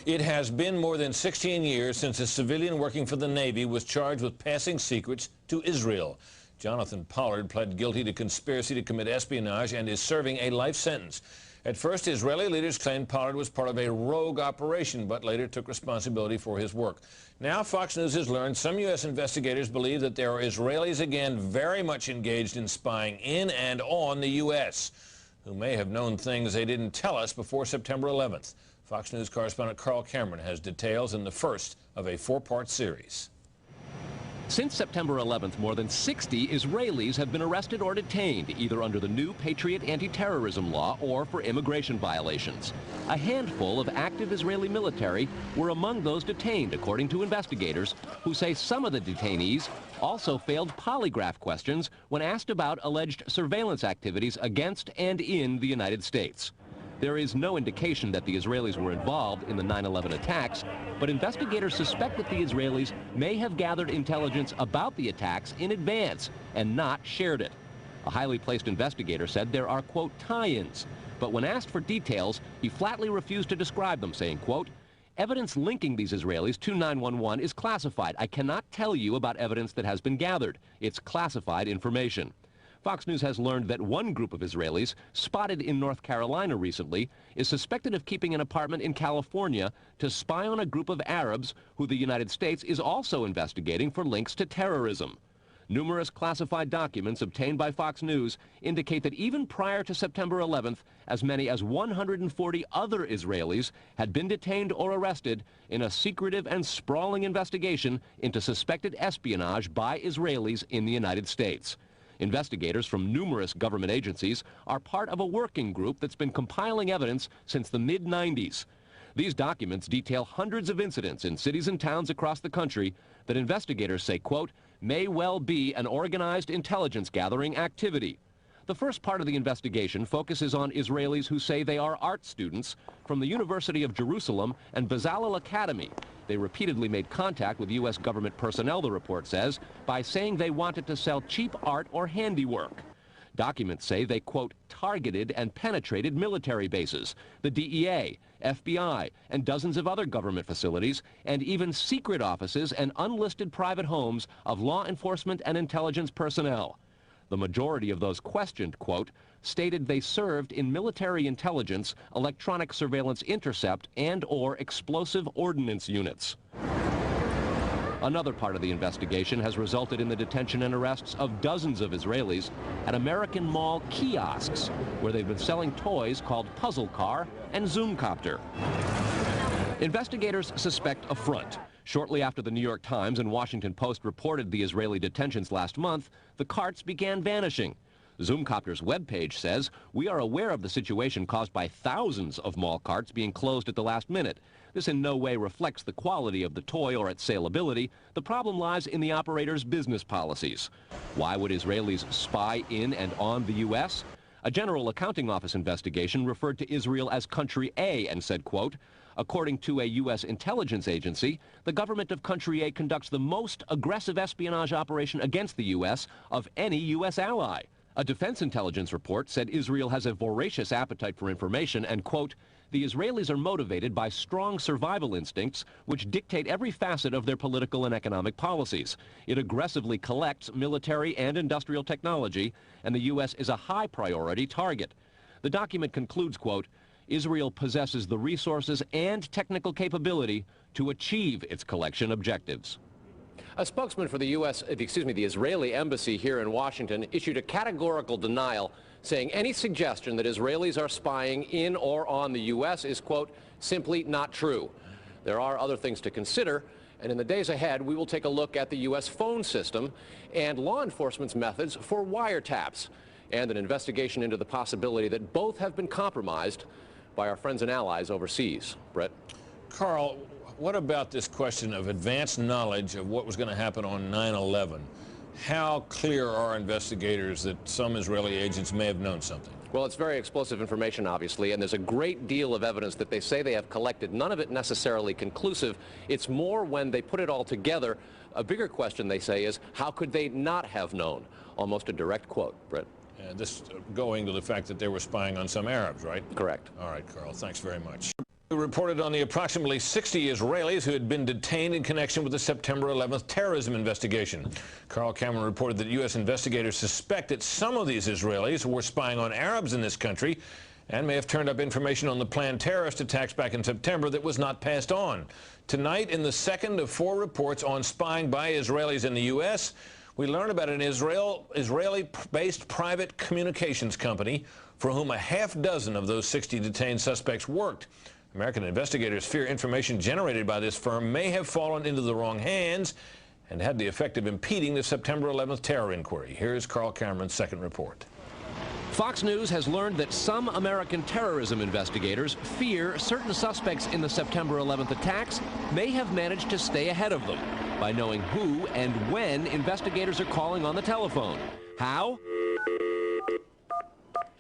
It has been more than 16 years since a civilian working for the Navy was charged with passing secrets to Israel. Jonathan Pollard pled guilty to conspiracy to commit espionage and is serving a life sentence. At first, Israeli leaders claimed Pollard was part of a rogue operation, but later took responsibility for his work. Now, Fox News has learned some U.S. investigators believe that there are Israelis again very much engaged in spying in and on the U.S., who may have known things they didn't tell us before September 11th. Fox News correspondent Carl Cameron has details in the first of a four-part series. Since September 11th, more than 60 Israelis have been arrested or detained, either under the new Patriot anti-terrorism law or for immigration violations. A handful of active Israeli military were among those detained, according to investigators, who say some of the detainees also failed polygraph questions when asked about alleged surveillance activities against and in the United States. There is no indication that the Israelis were involved in the 9/11 attacks, but investigators suspect that the Israelis may have gathered intelligence about the attacks in advance and not shared it. A highly placed investigator said there are, quote, tie-ins, but when asked for details, he flatly refused to describe them, saying, quote, evidence linking these Israelis to 911 is classified. I cannot tell you about evidence that has been gathered. It's classified information. Fox News has learned that one group of Israelis, spotted in North Carolina recently, is suspected of keeping an apartment in California to spy on a group of Arabs who the United States is also investigating for links to terrorism. Numerous classified documents obtained by Fox News indicate that even prior to September 11th, as many as 140 other Israelis had been detained or arrested in a secretive and sprawling investigation into suspected espionage by Israelis in the United States. Investigators from numerous government agencies are part of a working group that's been compiling evidence since the mid-90s. These documents detail hundreds of incidents in cities and towns across the country that investigators say, quote, may well be an organized intelligence gathering activity. The first part of the investigation focuses on Israelis who say they are art students from the University of Jerusalem and Bezalel Academy. They repeatedly made contact with U.S. government personnel, the report says, by saying they wanted to sell cheap art or handiwork. Documents say they, quote, targeted and penetrated military bases, the DEA, FBI, and dozens of other government facilities, and even secret offices and unlisted private homes of law enforcement and intelligence personnel. The majority of those questioned, quote, stated they served in military intelligence, electronic surveillance intercept, and or explosive ordnance units. Another part of the investigation has resulted in the detention and arrests of dozens of Israelis at American Mall kiosks, where they've been selling toys called Puzzle Car and Zoomcopter. Investigators suspect a front. Shortly after the New York Times and Washington Post reported the Israeli detentions last month, the carts began vanishing. Zoomcopter's webpage says, we are aware of the situation caused by thousands of mall carts being closed at the last minute. This in no way reflects the quality of the toy or its saleability. The problem lies in the operator's business policies. Why would Israelis spy in and on the U.S.? A General Accounting Office investigation referred to Israel as Country A and said, quote, according to a U.S. intelligence agency, the government of Country A conducts the most aggressive espionage operation against the U.S. of any U.S. ally. A defense intelligence report said Israel has a voracious appetite for information and, quote, the Israelis are motivated by strong survival instincts which dictate every facet of their political and economic policies. It aggressively collects military and industrial technology, and the U.S. is a high priority target. The document concludes, quote, Israel possesses the resources and technical capability to achieve its collection objectives. A spokesman for the the Israeli embassy here in Washington issued a categorical denial, saying any suggestion that Israelis are spying in or on the U.S. is, quote, simply not true. There are other things to consider, and in the days ahead, we will take a look at the U.S. phone system and law enforcement's methods for wiretaps, and an investigation into the possibility that both have been compromised by our friends and allies overseas. Brett? Carl, what about this question of advanced knowledge of what was going to happen on 9/11? How clear are investigators that some Israeli agents may have known something? Well, it's very explosive information, obviously, and there's a great deal of evidence that they say they have collected, none of it necessarily conclusive. It's more when they put it all together. A bigger question, they say, is how could they not have known? Almost a direct quote, Brett. This going to the fact that they were spying on some Arabs, right? Correct. All right, Carl, thanks very much. We reported on the approximately 60 Israelis who had been detained in connection with the September 11th terrorism investigation. Carl Cameron reported that U.S. investigators suspect that some of these Israelis were spying on Arabs in this country and may have turned up information on the planned terrorist attacks back in September that was not passed on. Tonight, in the second of 4 reports on spying by Israelis in the U.S., we learn about an Israeli-based private communications company for whom a half dozen of those 60 detained suspects worked. American investigators fear information generated by this firm may have fallen into the wrong hands and had the effect of impeding the September 11th terror inquiry. Here's Carl Cameron's second report. Fox News has learned that some American terrorism investigators fear certain suspects in the September 11th attacks may have managed to stay ahead of them by knowing who and when investigators are calling on the telephone. How?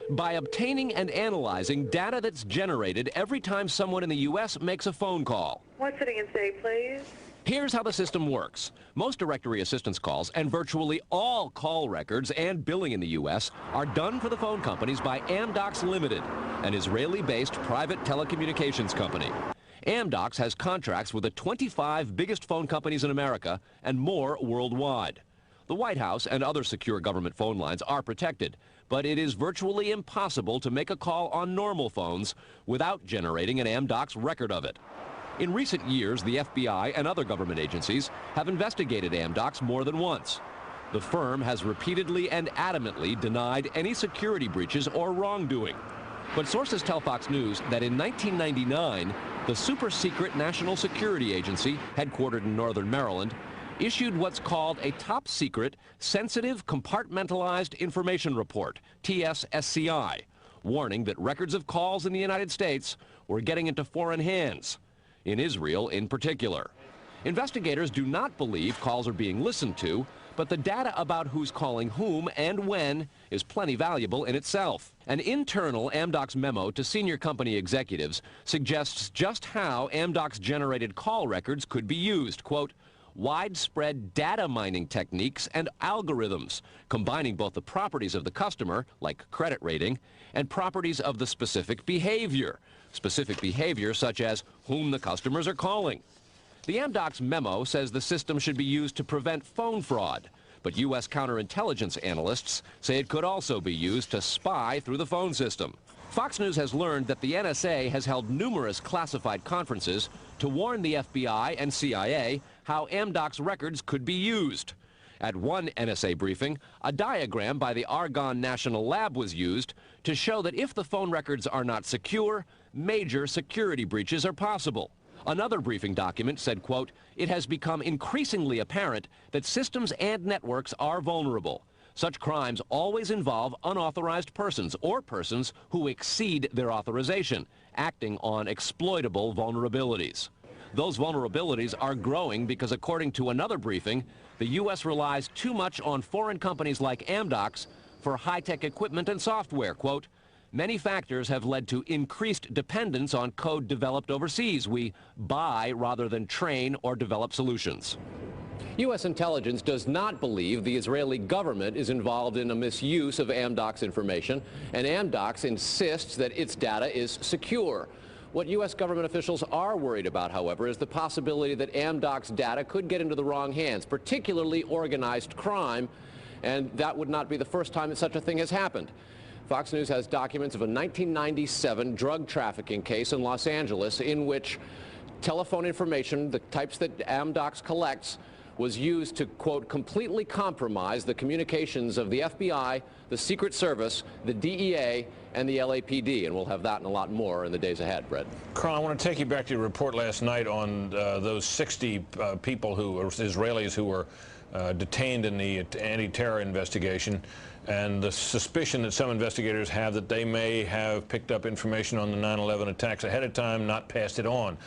By obtaining and analyzing data that's generated every time someone in the U.S. makes a phone call. One sitting in state, please. Here's how the system works. Most directory assistance calls and virtually all call records and billing in the U.S. are done for the phone companies by Amdocs Limited, an Israeli-based private telecommunications company. Amdocs has contracts with the 25 biggest phone companies in America and more worldwide. The White House and other secure government phone lines are protected, but it is virtually impossible to make a call on normal phones without generating an Amdocs record of it. In recent years, the FBI and other government agencies have investigated Amdocs more than once. The firm has repeatedly and adamantly denied any security breaches or wrongdoing. But sources tell Fox News that in 1999, the super-secret National Security Agency, headquartered in northern Maryland, issued what's called a top-secret, sensitive, compartmentalized information report, TSSCI, warning that records of calls in the United States were getting into foreign hands, in Israel in particular. Investigators do not believe calls are being listened to, but the data about who's calling whom and when is plenty valuable in itself. An internal Amdocs memo to senior company executives suggests just how Amdocs-generated call records could be used, quote, widespread data mining techniques and algorithms, combining both the properties of the customer, like credit rating, and properties of the specific behavior such as whom the customers are calling. The Amdocs memo says the system should be used to prevent phone fraud, but U.S. counterintelligence analysts say it could also be used to spy through the phone system. Fox News has learned that the NSA has held numerous classified conferences to warn the FBI and CIA how Amdocs records could be used. At one NSA briefing, a diagram by the Argonne National Lab was used to show that if the phone records are not secure, major security breaches are possible. Another briefing document said, quote, it has become increasingly apparent that systems and networks are vulnerable. Such crimes always involve unauthorized persons or persons who exceed their authorization, acting on exploitable vulnerabilities. Those vulnerabilities are growing because, according to another briefing, the U.S. relies too much on foreign companies like Amdocs for high-tech equipment and software. Quote, many factors have led to increased dependence on code developed overseas. We buy rather than train or develop solutions. U.S. intelligence does not believe the Israeli government is involved in a misuse of Amdocs information, and Amdocs insists that its data is secure. What U.S. government officials are worried about, however, is the possibility that Amdocs data could get into the wrong hands, particularly organized crime, and that would not be the first time that such a thing has happened. Fox News has documents of a 1997 drug trafficking case in Los Angeles in which telephone information, the types that Amdocs collects, was used to, quote, completely compromise the communications of the FBI, the Secret Service, the DEA, and the LAPD. And we'll have that and a lot more in the days ahead, Brett. Carl, I want to take you back to your report last night on those 60 people who are Israelis who were detained in the anti-terror investigation, and the suspicion that some investigators have that they may have picked up information on the 9/11 attacks ahead of time, not passed it on.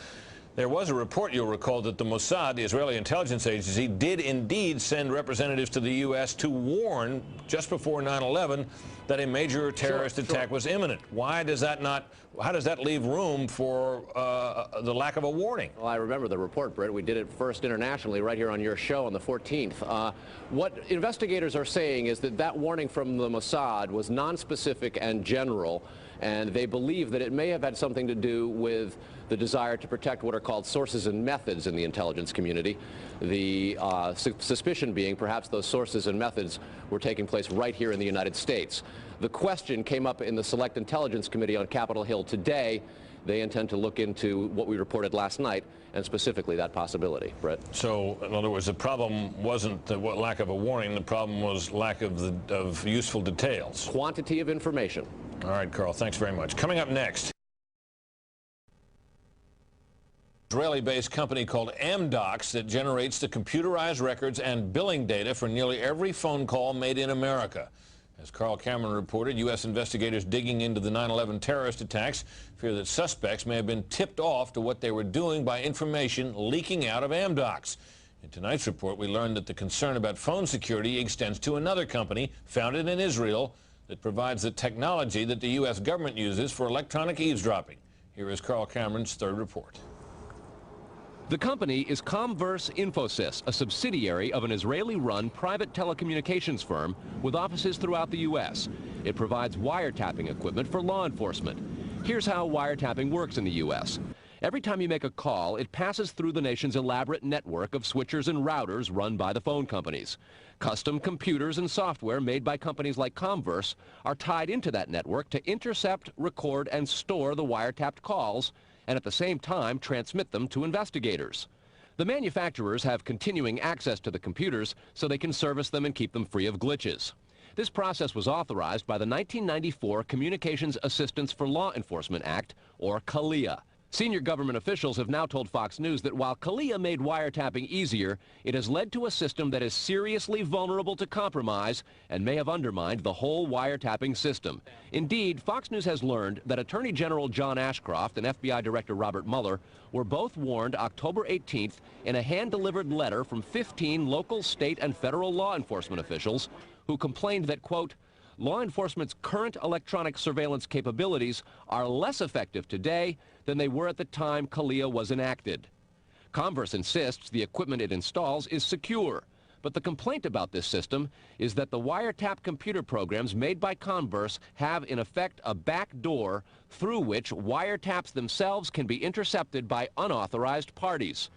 There was a report, you'll recall, that the Mossad, the Israeli intelligence agency, did indeed send representatives to the U.S. to warn just before 9/11 that a major terrorist attack was imminent. Why does that not? How does that leave room for the lack of a warning? Well, I remember the report, Britt. We did it first internationally right here on your show on the 14th. What investigators are saying is that that warning from the Mossad was nonspecific and general, and they believe that it may have had something to do with the desire to protect what are called sources and methods in the intelligence community. The suspicion being perhaps those sources and methods were taking place right here in the United States. The question came up in the Select Intelligence Committee on Capitol Hill today. They intend to look into what we reported last night, and specifically that possibility. Brett? So, in other words, the problem wasn't the lack of a warning. The problem was lack of useful details. Quantity of information. All right, Carl, thanks very much. Coming up next, Israeli-based company called Amdocs that generates the computerized records and billing data for nearly every phone call made in America. As Carl Cameron reported, U.S. investigators digging into the 9/11 terrorist attacks fear that suspects may have been tipped off to what they were doing by information leaking out of Amdocs. In tonight's report, we learned that the concern about phone security extends to another company founded in Israel that provides the technology that the U.S. government uses for electronic eavesdropping. Here is Carl Cameron's third report. The company is Comverse Infosys, a subsidiary of an Israeli-run private telecommunications firm with offices throughout the U.S. It provides wiretapping equipment for law enforcement. Here's how wiretapping works in the U.S. Every time you make a call, it passes through the nation's elaborate network of switchers and routers run by the phone companies. Custom computers and software made by companies like Comverse are tied into that network to intercept, record, and store the wiretapped calls, and at the same time transmit them to investigators. The manufacturers have continuing access to the computers so they can service them and keep them free of glitches. This process was authorized by the 1994 Communications Assistance for Law Enforcement Act, or CALEA. Senior government officials have now told Fox News that while CALEA made wiretapping easier, it has led to a system that is seriously vulnerable to compromise and may have undermined the whole wiretapping system. Indeed, Fox News has learned that Attorney General John Ashcroft and FBI Director Robert Mueller were both warned October 18th in a hand-delivered letter from 15 local, state, and federal law enforcement officials who complained that, quote, law enforcement's current electronic surveillance capabilities are less effective today than they were at the time CALEA was enacted. Comverse insists the equipment it installs is secure, but the complaint about this system is that the wiretap computer programs made by Comverse have in effect a back door through which wiretaps themselves can be intercepted by unauthorized parties.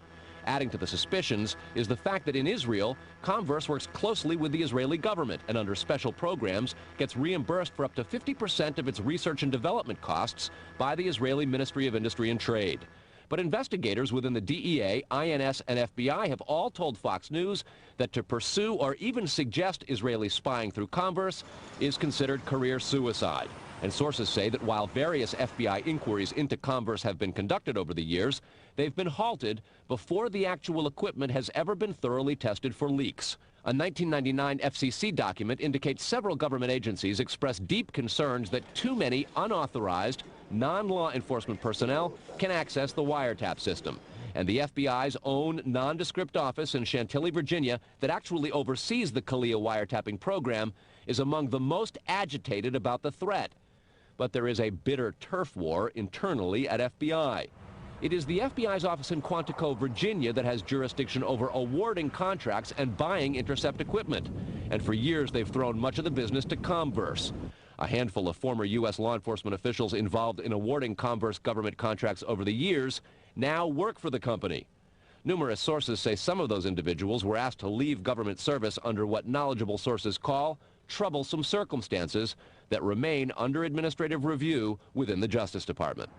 Adding to the suspicions is the fact that in Israel, Comverse works closely with the Israeli government and under special programs gets reimbursed for up to 50% of its research and development costs by the Israeli Ministry of Industry and Trade. But investigators within the DEA, INS, and FBI have all told Fox News that to pursue or even suggest Israeli spying through Comverse is considered career suicide. And sources say that while various FBI inquiries into Comverse have been conducted over the years, they've been halted before the actual equipment has ever been thoroughly tested for leaks. A 1999 FCC document indicates several government agencies expressed deep concerns that too many unauthorized, non-law enforcement personnel can access the wiretap system. And the FBI's own nondescript office in Chantilly, Virginia, that actually oversees the CALEA wiretapping program, is among the most agitated about the threat. But there is a bitter turf war internally at FBI. It is the FBI's office in Quantico, Virginia that has jurisdiction over awarding contracts and buying intercept equipment. And for years, they've thrown much of the business to Comverse. A handful of former U.S. law enforcement officials involved in awarding Comverse government contracts over the years now work for the company. Numerous sources say some of those individuals were asked to leave government service under what knowledgeable sources call troublesome circumstances that remain under administrative review within the Justice Department.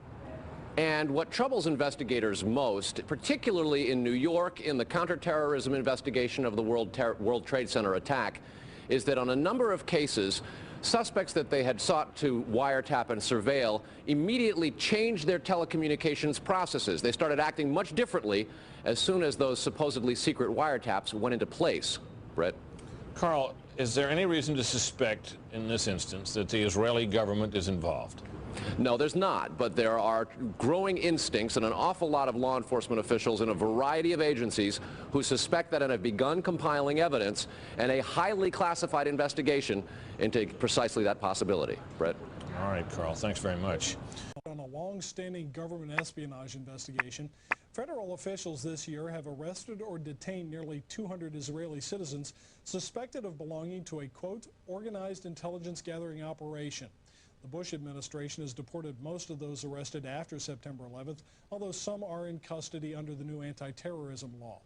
And what troubles investigators most, particularly in New York in the counterterrorism investigation of the World Trade Center attack, is that on a number of cases, suspects that they had sought to wiretap and surveil immediately changed their telecommunications processes. They started acting much differently as soon as those supposedly secret wiretaps went into place. Brett? Carl, is there any reason to suspect in this instance that the Israeli government is involved? No, there's not, but there are growing instincts and an awful lot of law enforcement officials in a variety of agencies who suspect that and have begun compiling evidence and a highly classified investigation into precisely that possibility. Brett? All right, Carl, thanks very much. On a long-standing government espionage investigation, federal officials this year have arrested or detained nearly 200 Israeli citizens suspected of belonging to a, quote, organized intelligence gathering operation. The Bush administration has deported most of those arrested after September 11th, although some are in custody under the new anti-terrorism law.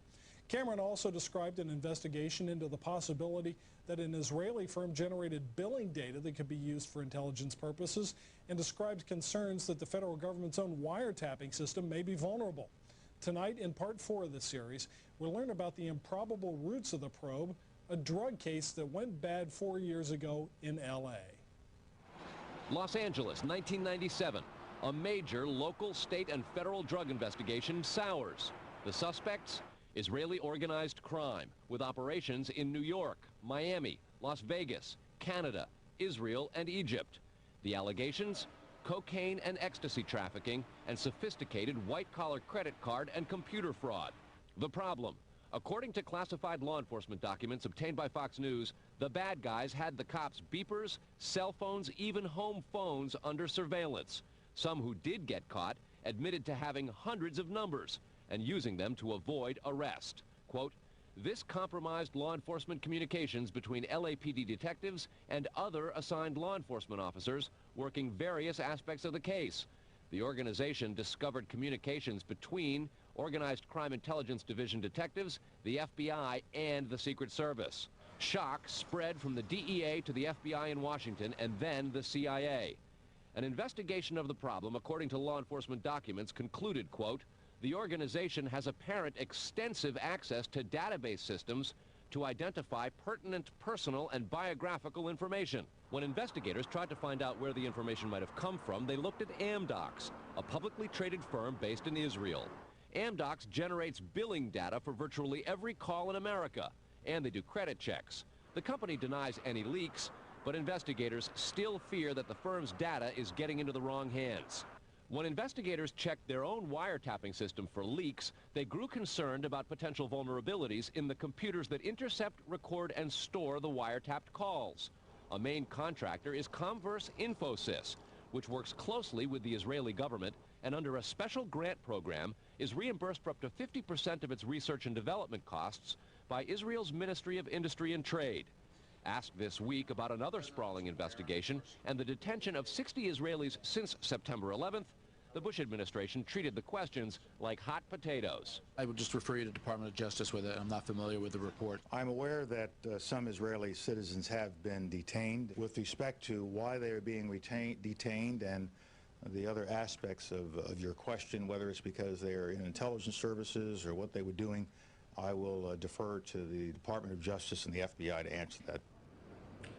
Cameron also described an investigation into the possibility that an Israeli firm generated billing data that could be used for intelligence purposes, and described concerns that the federal government's own wiretapping system may be vulnerable. Tonight, in part 4 of this series, we'll learn about the improbable roots of the probe, a drug case that went bad 4 years ago in L.A. Los Angeles, 1997. A major local, state, and federal drug investigation sours. The suspects? Israeli organized crime, with operations in New York, Miami, Las Vegas, Canada, Israel, and Egypt. The allegations? Cocaine and ecstasy trafficking, and sophisticated white-collar credit card and computer fraud. The problem? According to classified law enforcement documents obtained by Fox News, the bad guys had the cops' beepers, cell phones, even home phones under surveillance. Some who did get caught admitted to having hundreds of numbers and using them to avoid arrest. Quote, this compromised law enforcement communications between LAPD detectives and other assigned law enforcement officers working various aspects of the case. The organization discovered communications between Organized Crime Intelligence Division detectives, the FBI, and the Secret Service. Shock spread from the DEA to the FBI in Washington and then the CIA. An investigation of the problem, according to law enforcement documents, concluded, quote, the organization has apparent extensive access to database systems to identify pertinent personal and biographical information. When investigators tried to find out where the information might have come from, they looked at Amdocs, a publicly traded firm based in Israel. Amdocs generates billing data for virtually every call in America, and they do credit checks. The company denies any leaks, but investigators still fear that the firm's data is getting into the wrong hands. When investigators checked their own wiretapping system for leaks, they grew concerned about potential vulnerabilities in the computers that intercept, record, and store the wiretapped calls. A main contractor is Comverse Infosys, which works closely with the Israeli government and under a special grant program is reimbursed for up to 50% of its research and development costs by Israel's Ministry of Industry and Trade. Asked this week about another sprawling investigation and the detention of 60 Israelis since September 11th, the Bush administration treated the questions like hot potatoes. I would just refer you to the Department of Justice with it. I'm not familiar with the report. I'm aware that some Israeli citizens have been detained. With respect to why they are being detained and the other aspects of your question, whether it's because they are in intelligence services or what they were doing, I will defer to the Department of Justice and the FBI to answer that.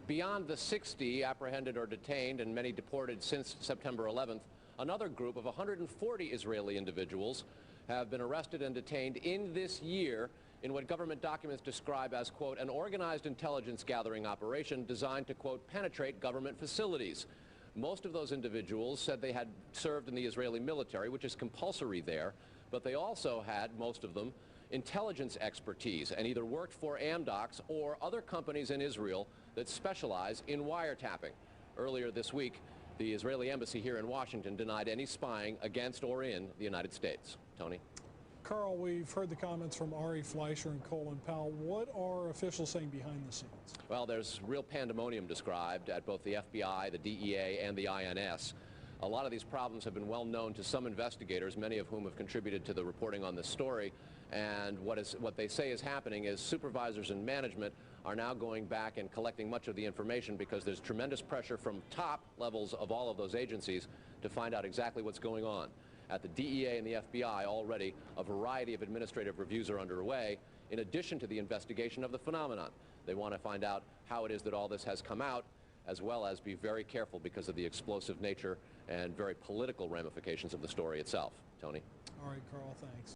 Beyond the 60 apprehended or detained and many deported since September 11th, another group of 140 Israeli individuals have been arrested and detained in this year in what government documents describe as, quote, an organized intelligence gathering operation designed to, quote, penetrate government facilities. Most of those individuals said they had served in the Israeli military, which is compulsory there, but they also had, most of them, intelligence expertise and either worked for Amdocs or other companies in Israel that specialize in wiretapping. Earlier this week, the Israeli embassy here in Washington denied any spying against or in the United States. Tony? Carl, we've heard the comments from Ari Fleischer and Colin Powell. What are officials saying behind the scenes? Well, there's real pandemonium described at both the FBI, the DEA, and the INS. A lot of these problems have been well known to some investigators, many of whom have contributed to the reporting on this story. And what they say is happening is supervisors and management are now going back and collecting much of the information because there's tremendous pressure from top levels of all of those agencies to find out exactly what's going on. At the DEA and the FBI already, a variety of administrative reviews are underway in addition to the investigation of the phenomenon. They want to find out how it is that all this has come out, as well as be very careful because of the explosive nature and very political ramifications of the story itself. Tony? All right, Carl, thanks.